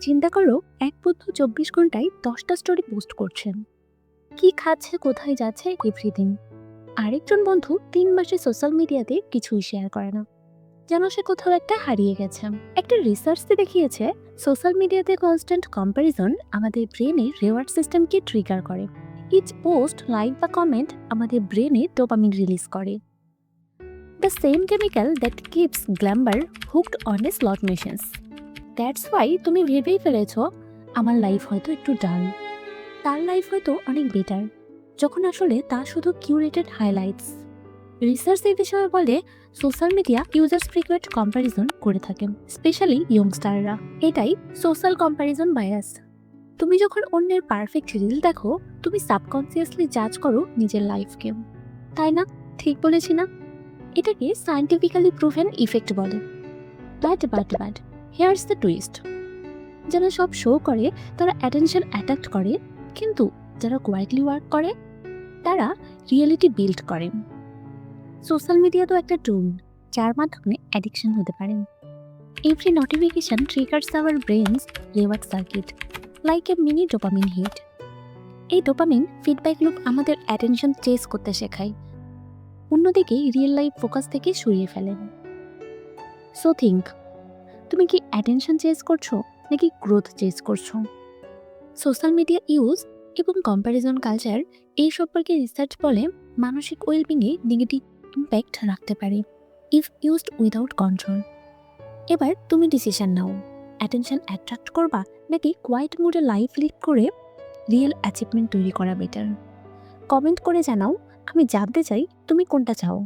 চিন্তা করো, এক বন্ধু ২৪ ঘন্টায় ১০টা স্টোরি পোস্ট করছেন, কি খাচ্ছে, কোথায় যাচ্ছে, এভরিথিং। আরেকজন বন্ধু ৩ মাসে সোশ্যাল মিডিয়াতে কিছুই শেয়ার করে না, যেন সে কোথাও একটা হারিয়ে গেছে। একটা রিসার্চে দেখিয়েছে সোশ্যাল মিডিয়াতে কনস্ট্যান্ট কম্প্যারিজন আমাদের ব্রেনের রিওয়ার্ড সিস্টেমকে ট্রিগার করে। ইচ পোস্ট, লাইক বা কমেন্ট আমাদের ব্রেনে ডোপামিন রিলিজ করে, the same chemical that keeps gamblers hooked on a slot machines. That's why তুমি ভেবেই ফেলেছ আমার লাইফ হয়তো একটু ডাল, তার লাইফ হয়তো অনেক বেটার, যখন আসলে তা শুধু কিউরেটেড হাইলাইটস। রিসার্চ এই বিষয়ে বলে social media users frequent comparison করে থাকেন, স্পেশালি ইয়ংস্টাররা। এটাই সোশ্যাল কম্প্যারিজন বায়াস। তুমি যখন অন্যের পারফেক্ট রিল দেখো, তুমি সাবকনসিয়াসলি জাজ করো নিজের লাইফকে, তাই না? ঠিক বলেছি না? এটাকে সায়েন্টিফিক্যালি প্রুভেন ইফেক্ট বলে। But here's the twist. যারা সব শো করে তারা অ্যাটেনশন অ্যাট্রাক্ট করে, কিন্তু যারা কোয়াইটলি ওয়ার্ক করে তারা রিয়েলিটি বিল্ড করে। সোশ্যাল মিডিয়া তো একটা টুল, যার মাধ্যমে অ্যাডিকশন হতে পারে। Every notification triggers our brain's reward circuit, like a mini dopamine hit. এই ডোপামিন ফিডব্যাক লুপ আমাদের অ্যাটেনশন চেস করতে শেখায়, অন্যদিকে রিয়েল লাইফ ফোকাস থেকে সরিয়ে ফেলেন। সো থিঙ্ক, তুমি কি অ্যাটেনশন চেস করছো নাকি গ্রোথ চেস করছো? সোশ্যাল মিডিয়া ইউজ এবং কম্প্যারিজন কালচার এই সম্পর্কে রিসার্চ বলে মানসিক ওয়েলবিংয়ে নেগেটিভ ইম্প্যাক্ট রাখতে পারে ইফ ইউজড উইদাউট কন্ট্রোল। এবার তুমি ডিসিশন নাও, অ্যাটেনশন অ্যাট্রাক্ট করবা নাকি কোয়াইট মুডে লাইফ লিড করে রিয়েল অ্যাচিভমেন্ট তৈরি করা বেটার। কমেন্ট করে জানাও, আমি জানতে চাই তুমি কোনটা চাও।